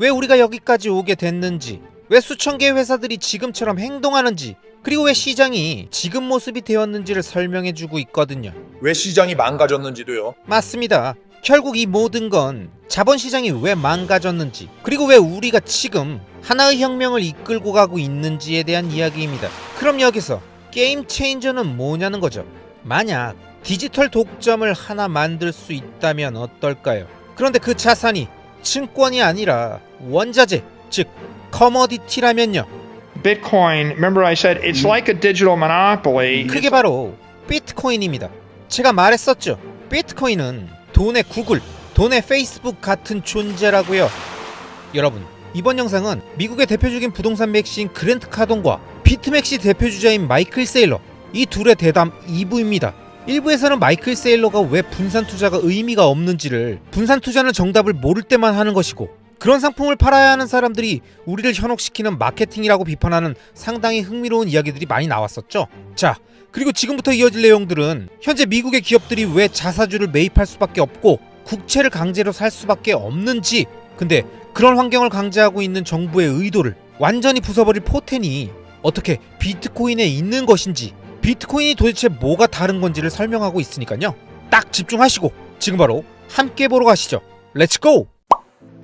왜 우리가 여기까지 오게 됐는지, 왜 수천 개의 회사들이 지금처럼 행동하는지, 그리고 왜 시장이 지금 모습이 되었는지를 설명해주고 있거든요. 왜 시장이 망가졌는지도요. 맞습니다. 결국 이 모든 건 자본시장이 왜 망가졌는지, 그리고 왜 우리가 지금 하나의 혁명을 이끌고 가고 있는지에 대한 이야기입니다. 그럼 여기서 게임 체인저는 뭐냐는 거죠. 만약 디지털 독점을 하나 만들 수 있다면 어떨까요? 그런데 그 자산이 증권이 아니라 원자재, 즉 커머디티라면요. Bitcoin, remember I said it's like a digital monopoly. 그게 바로 비트코인입니다. 제가 말했었죠. 비트코인은 돈의 구글, 돈의 페이스북 같은 존재라고요. 여러분, 이번 영상은 미국의 대표적인 부동산 맥시인 그랜트 카돈과 비트맥시 대표주자인 마이클 세일러, 이 둘의 대담 2부입니다. 1부에서는 마이클 세일러가 왜 분산 투자가 의미가 없는지를, 분산 투자는 정답을 모를 때만 하는 것이고 그런 상품을 팔아야 하는 사람들이 우리를 현혹시키는 마케팅이라고 비판하는 상당히 흥미로운 이야기들이 많이 나왔었죠. 자, 그리고 지금부터 이어질 내용들은 현재 미국의 기업들이 왜 자사주를 매입할 수밖에 없고 국채를 강제로 살 수밖에 없는지, 근데 그런 환경을 강제하고 있는 정부의 의도를 완전히 부숴버릴 포텐이 어떻게 비트코인에 있는 것인지, 비트코인이 도대체 뭐가 다른 건지를 설명하고 있으니까요. 딱 집중하시고 지금 바로 함께 보러 가시죠. 렛츠고!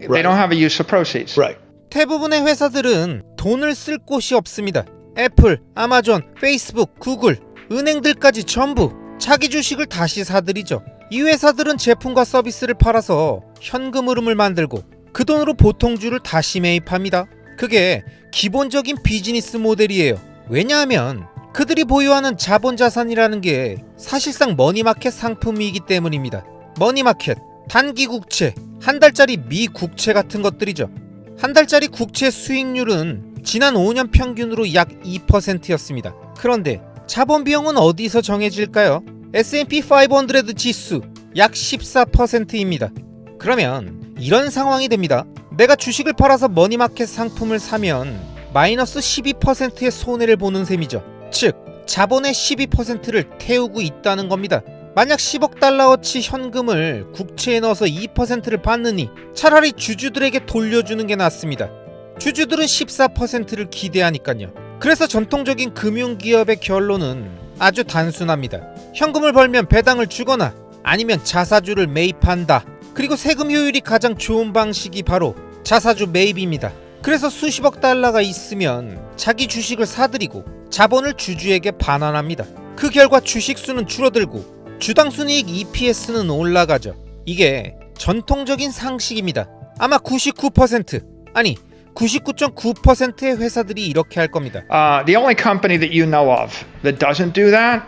They don't have a use of proceeds. Right. 대부분의 회사들은 돈을 쓸 곳이 없습니다. 애플, 아마존, 페이스북, 구글, 은행들까지 전부 자기 주식을 다시 사들이죠. 이 회사들은 제품과 서비스를 팔아서 현금 흐름을 만들고 그 돈으로 보통주를 다시 매입합니다. 그게 기본적인 비즈니스 모델이에요. 왜냐하면 그들이 보유하는 자본자산이라는 게 사실상 머니마켓 상품이기 때문입니다. 머니마켓, 단기 국채, 한 달짜리 미 국채 같은 것들이죠. 한 달짜리 국채 수익률은 지난 5년 평균으로 약 2%였습니다. 그런데 자본 비용은 어디서 정해질까요? S&P 500 지수 약 14%입니다. 그러면 이런 상황이 됩니다. 내가 주식을 팔아서 머니마켓 상품을 사면 마이너스 12%의 손해를 보는 셈이죠. 즉, 자본의 12%를 태우고 있다는 겁니다. 만약 10억 달러어치 현금을 국채에 넣어서 2%를 받느니 차라리 주주들에게 돌려주는 게 낫습니다. 주주들은 14%를 기대하니까요. 그래서 전통적인 금융기업의 결론은 아주 단순합니다. 현금을 벌면 배당을 주거나 아니면 자사주를 매입한다. 그리고 세금 효율이 가장 좋은 방식이 바로 자사주 매입입니다. 그래서 수십억 달러가 있으면 자기 주식을 사들이고 자본을 주주에게 반환합니다. 그 결과 주식수는 줄어들고 주당 순이익 EPS는 올라가죠. 이게 전통적인 상식입니다. 아마 99%, 아니 99.9%의 회사들이 이렇게 할 겁니다. The only company that you know of that doesn't do that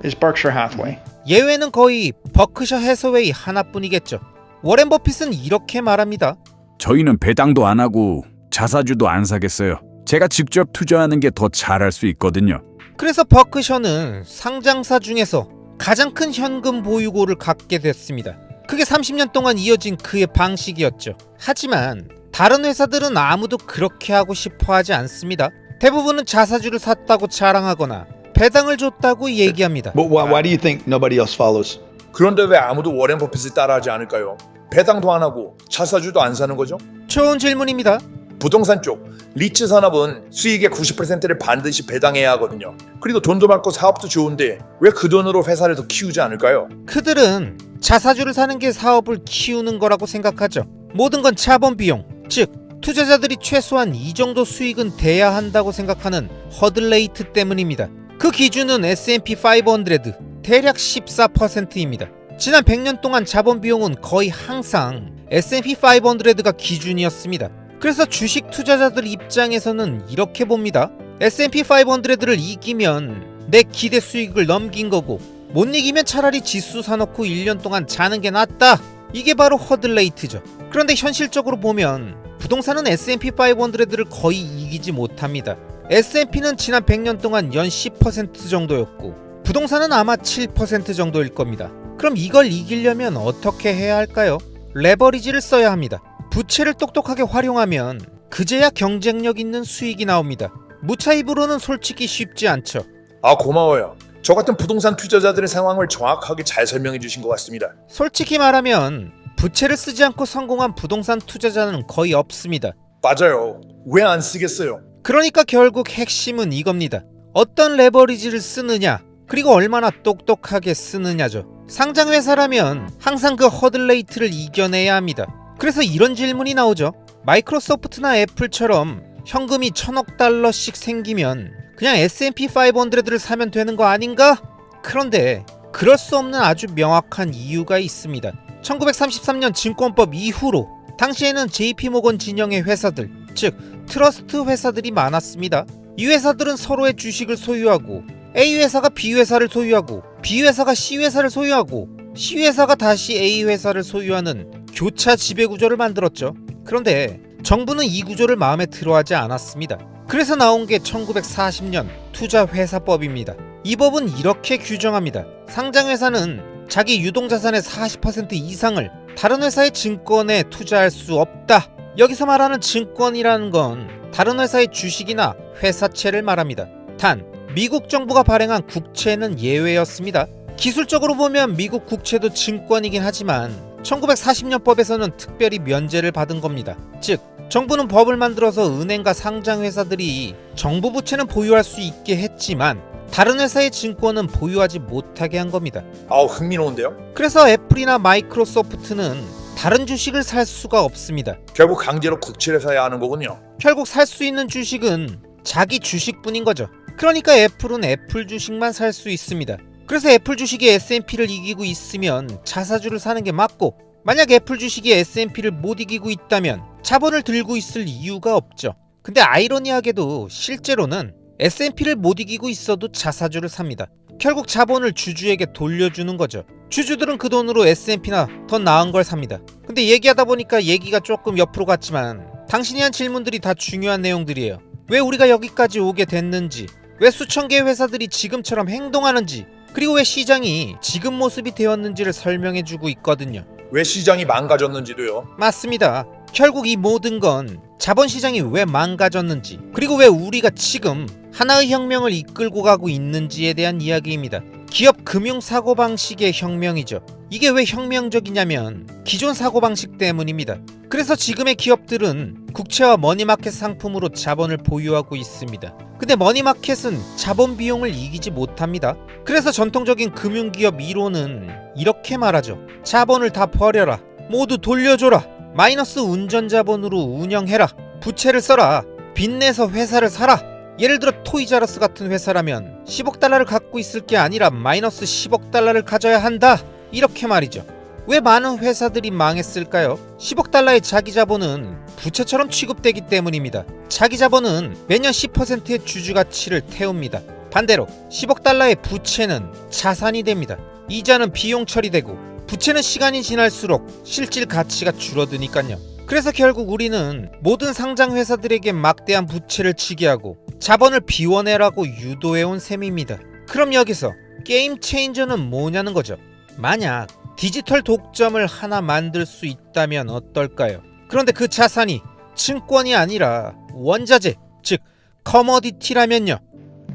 is Berkshire Hathaway. 예외는 거의 버크셔 해서웨이 하나뿐이겠죠. 워렌 버핏은 이렇게 말합니다. 저희는 배당도 안 하고 자사주도 안 사겠어요. 제가 직접 투자하는 게 더 잘할 수 있거든요. 그래서 버크셔는 상장사 중에서 가장 큰 현금 보유고를 갖게 됐습니다. 그게 30년 동안 이어진 그의 방식이었죠. 하지만 다른 회사들은 아무도 그렇게 하고 싶어 하지 않습니다. 대부분은 자사주를 샀다고 자랑하거나 배당을 줬다고 얘기합니다. But why do you think nobody else follows? 그런데 왜 아무도 워렌 버핏을 따라하지 않을까요? 배당도 안 하고 자사주도 안 사는 거죠? 좋은 질문입니다. 부동산 쪽 리츠 산업은 수익의 90%를 반드시 배당해야 하거든요. 그리고 돈도 많고 사업도 좋은데 왜 그 돈으로 회사를 더 키우지 않을까요? 그들은 자사주를 사는 게 사업을 키우는 거라고 생각하죠. 모든 건 자본 비용, 즉 투자자들이 최소한 이 정도 수익은 돼야 한다고 생각하는 허들레이트 때문입니다. 그 기준은 S&P 500 대략 14%입니다. 지난 100년 동안 자본 비용은 거의 항상 S&P 500가 기준이었습니다. 그래서 주식 투자자들 입장에서는 이렇게 봅니다. S&P 500를 이기면 내 기대 수익을 넘긴 거고 못 이기면 차라리 지수 사놓고 1년 동안 자는 게 낫다. 이게 바로 허들레이트죠. 그런데 현실적으로 보면 부동산은 S&P 500를 거의 이기지 못합니다. S&P는 지난 100년 동안 연 10% 정도였고 부동산은 아마 7% 정도일 겁니다. 그럼 이걸 이기려면 어떻게 해야 할까요? 레버리지를 써야 합니다. 부채를 똑똑하게 활용하면 그제야 경쟁력 있는 수익이 나옵니다. 무차입으로는 솔직히 쉽지 않죠. 아, 고마워요. 저 같은 부동산 투자자들의 상황을 정확하게 잘 설명해 주신 것 같습니다. 솔직히 말하면 부채를 쓰지 않고 성공한 부동산 투자자는 거의 없습니다. 맞아요. 왜 안 쓰겠어요? 그러니까 결국 핵심은 이겁니다. 어떤 레버리지를 쓰느냐, 그리고 얼마나 똑똑하게 쓰느냐죠. 상장회사라면 항상 그 허들레이트를 이겨내야 합니다. 그래서 이런 질문이 나오죠. 마이크로소프트나 애플처럼 현금이 1000억 달러씩 생기면 그냥 S&P 500를 사면 되는 거 아닌가? 그런데 그럴 수 없는 아주 명확한 이유가 있습니다. 1933년 증권법 이후로 당시에는 JP모건 진영의 회사들, 즉 트러스트 회사들이 많았습니다. 이 회사들은 서로의 주식을 소유하고 A회사가 B회사를 소유하고 B회사가 C회사를 소유하고 C회사가 다시 A회사를 소유하는 교차 지배구조를 만들었죠. 그런데 정부는 이 구조를 마음에 들어하지 않았습니다. 그래서 나온 게 1940년 투자회사법입니다. 이 법은 이렇게 규정합니다. 상장회사는 자기 유동자산의 40% 이상을 다른 회사의 증권에 투자할 수 없다. 여기서 말하는 증권이라는 건 다른 회사의 주식이나 회사채를 말합니다. 단 미국 정부가 발행한 국채는 예외였습니다. 기술적으로 보면 미국 국채도 증권이긴 하지만 1940년 법에서는 특별히 면제를 받은 겁니다. 즉 정부는 법을 만들어서 은행과 상장회사들이 정부 부채는 보유할 수 있게 했지만 다른 회사의 증권은 보유하지 못하게 한 겁니다. 흥미로운데요? 그래서 애플이나 마이크로소프트는 다른 주식을 살 수가 없습니다. 결국 강제로 국채를 사야 하는 거군요. 결국 살 수 있는 주식은 자기 주식뿐인 거죠. 그러니까 애플은 애플 주식만 살 수 있습니다. 그래서 애플 주식이 S&P를 이기고 있으면 자사주를 사는 게 맞고, 만약 애플 주식이 S&P를 못 이기고 있다면 자본을 들고 있을 이유가 없죠. 근데 아이러니하게도 실제로는 S&P를 못 이기고 있어도 자사주를 삽니다. 결국 자본을 주주에게 돌려주는 거죠. 주주들은 그 돈으로 S&P나 더 나은 걸 삽니다. 근데 얘기하다 보니까 얘기가 조금 옆으로 갔지만 당신이 한 질문들이 다 중요한 내용들이에요. 왜 우리가 여기까지 오게 됐는지, 왜 수천 개의 회사들이 지금처럼 행동하는지, 그리고 왜 시장이 지금 모습이 되었는지를 설명해주고 있거든요. 왜 시장이 망가졌는지도요. 맞습니다. 결국 이 모든 건 자본시장이 왜 망가졌는지, 그리고 왜 우리가 지금 하나의 혁명을 이끌고 가고 있는지에 대한 이야기입니다. 기업 금융 사고방식의 혁명이죠. 이게 왜 혁명적이냐면 기존 사고방식 때문입니다. 그래서 지금의 기업들은 국채와 머니마켓 상품으로 자본을 보유하고 있습니다. 근데 머니마켓은 자본 비용을 이기지 못합니다. 그래서 전통적인 금융기업 이론은 이렇게 말하죠. 자본을 다 버려라. 모두 돌려줘라. 마이너스 운전자본으로 운영해라. 부채를 써라. 빚내서 회사를 사라. 예를 들어 토이자러스 같은 회사라면 10억 달러를 갖고 있을 게 아니라 마이너스 10억 달러를 가져야 한다. 이렇게 말이죠. 왜 많은 회사들이 망했을까요? 10억 달러의 자기 자본은 부채처럼 취급되기 때문입니다. 자기 자본은 매년 10%의 주주 가치를 태웁니다. 반대로 10억 달러의 부채는 자산이 됩니다. 이자는 비용 처리되고 부채는 시간이 지날수록 실질 가치가 줄어드니까요. 그래서 결국 우리는 모든 상장 회사들에게 막대한 부채를 지게 하고 자본을 비워내라고 유도해온 셈입니다. 그럼 여기서 게임 체인저는 뭐냐는 거죠. 만약 디지털 독점을 하나 만들 수 있다면 어떨까요? 그런데 그 자산이 증권이 아니라 원자재, 즉 커머디티라면요.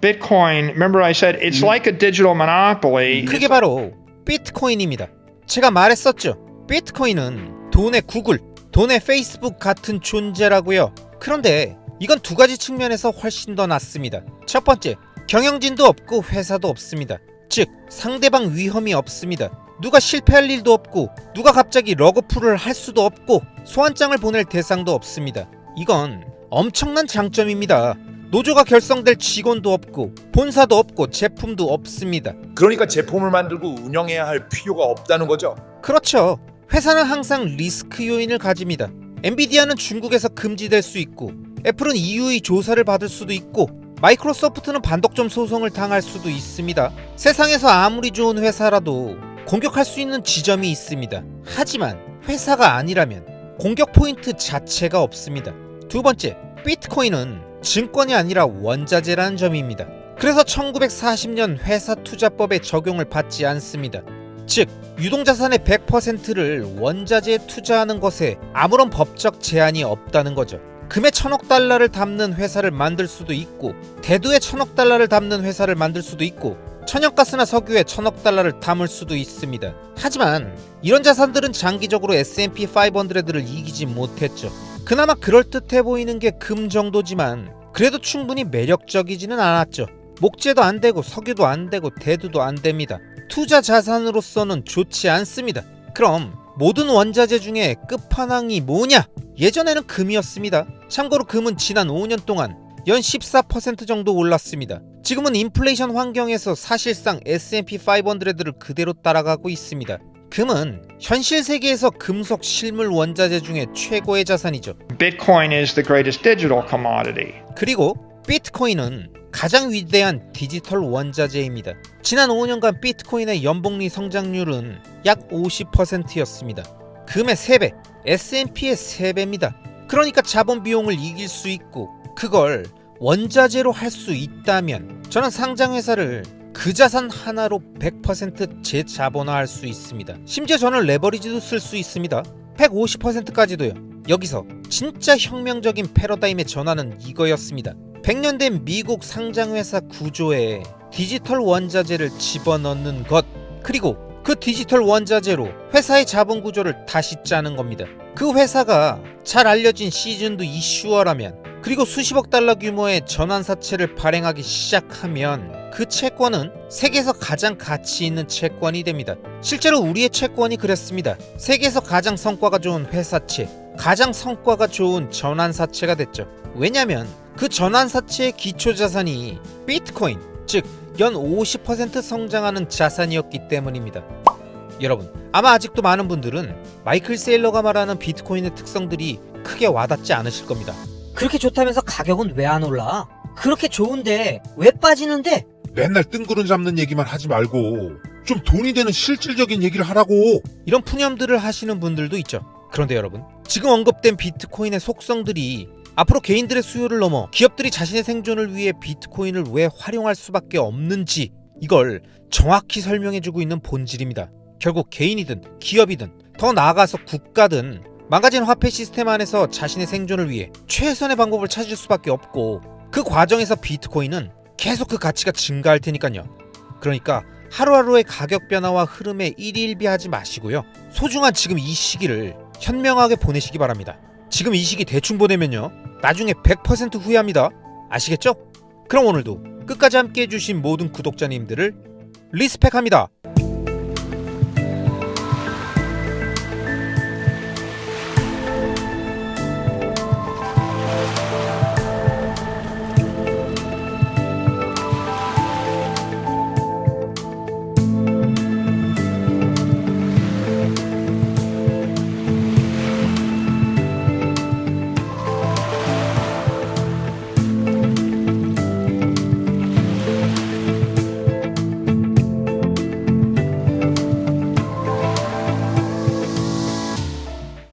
Bitcoin, remember I said it's like a digital monopoly. 그게 바로 비트코인입니다. 제가 말했었죠. 비트코인은 돈의 구글, 돈의 페이스북 같은 존재라고요. 그런데 이건 두 가지 측면에서 훨씬 더 낫습니다. 첫 번째, 경영진도 없고 회사도 없습니다. 즉 상대방 위험이 없습니다. 누가 실패할 일도 없고 누가 갑자기 러그풀을 할 수도 없고 소환장을 보낼 대상도 없습니다. 이건 엄청난 장점입니다. 노조가 결성될 직원도 없고 본사도 없고 제품도 없습니다. 그러니까 제품을 만들고 운영해야 할 필요가 없다는 거죠. 그렇죠. 회사는 항상 리스크 요인을 가집니다. 엔비디아는 중국에서 금지될 수 있고, 애플은 EU의 조사를 받을 수도 있고, 마이크로소프트는 반독점 소송을 당할 수도 있습니다. 세상에서 아무리 좋은 회사라도 공격할 수 있는 지점이 있습니다. 하지만 회사가 아니라면 공격 포인트 자체가 없습니다. 두 번째, 비트코인은 증권이 아니라 원자재라는 점입니다. 그래서 1940년 회사투자법에 적용을 받지 않습니다. 즉 유동자산의 100%를 원자재에 투자하는 것에 아무런 법적 제한이 없다는 거죠. 금에 1000억 달러를 담는 회사를 만들 수도 있고, 대두에 1000억 달러를 담는 회사를 만들 수도 있고, 천연가스나 석유에 1,000억 달러를 담을 수도 있습니다. 하지만 이런 자산들은 장기적으로 S&P 500를 이기지 못했죠. 그나마 그럴듯해 보이는 게 금 정도지만 그래도 충분히 매력적이지는 않았죠. 목재도 안 되고 석유도 안 되고 대두도 안 됩니다. 투자 자산으로서는 좋지 않습니다. 그럼 모든 원자재 중에 끝판왕이 뭐냐? 예전에는 금이었습니다. 참고로 금은 지난 5년 동안 연 14% 정도 올랐습니다. 지금은 인플레이션 환경에서 사실상 S&P 500를 그대로 따라가고 있습니다. 금은 현실 세계에서 금속 실물 원자재 중에 최고의 자산이죠. Bitcoin is the greatest digital commodity. 그리고 비트코인은 가장 위대한 디지털 원자재입니다. 지난 5년간 비트코인의 연복리 성장률은 약 50%였습니다. 금의 3배, S&P의 3배입니다. 그러니까 자본 비용을 이길 수 있고 그걸 원자재로 할 수 있다면 저는 상장회사를 그 자산 하나로 100% 재자본화할 수 있습니다. 심지어 저는 레버리지도 쓸 수 있습니다. 150%까지도요. 여기서 진짜 혁명적인 패러다임의 전환은 이거였습니다. 100년 된 미국 상장회사 구조에 디지털 원자재를 집어넣는 것, 그리고 그 디지털 원자재로 회사의 자본 구조를 다시 짜는 겁니다. 그 회사가 잘 알려진 시즌도 이슈어라면, 그리고 수십억 달러 규모의 전환사채를 발행하기 시작하면 그 채권은 세계에서 가장 가치 있는 채권이 됩니다. 실제로 우리의 채권이 그랬습니다. 세계에서 가장 성과가 좋은 회사채, 가장 성과가 좋은 전환사채가 됐죠. 왜냐면 그 전환사채의 기초자산이 비트코인, 즉 연 50% 성장하는 자산이었기 때문입니다. 여러분, 아마 아직도 많은 분들은 마이클 세일러가 말하는 비트코인의 특성들이 크게 와닿지 않으실 겁니다. 그렇게 좋다면서 가격은 왜 안 올라? 그렇게 좋은데 왜 빠지는데? 맨날 뜬구름 잡는 얘기만 하지 말고 좀 돈이 되는 실질적인 얘기를 하라고. 이런 푸념들을 하시는 분들도 있죠. 그런데 여러분, 지금 언급된 비트코인의 속성들이 앞으로 개인들의 수요를 넘어 기업들이 자신의 생존을 위해 비트코인을 왜 활용할 수밖에 없는지, 이걸 정확히 설명해주고 있는 본질입니다. 결국 개인이든 기업이든 더 나아가서 국가든 망가진 화폐 시스템 안에서 자신의 생존을 위해 최선의 방법을 찾을 수밖에 없고, 그 과정에서 비트코인은 계속 그 가치가 증가할 테니까요. 그러니까 하루하루의 가격 변화와 흐름에 일희일비하지 마시고요. 소중한 지금 이 시기를 현명하게 보내시기 바랍니다. 지금 이 시기 대충 보내면요, 나중에 100% 후회합니다. 아시겠죠? 그럼 오늘도 끝까지 함께 해주신 모든 구독자님들을 리스펙합니다.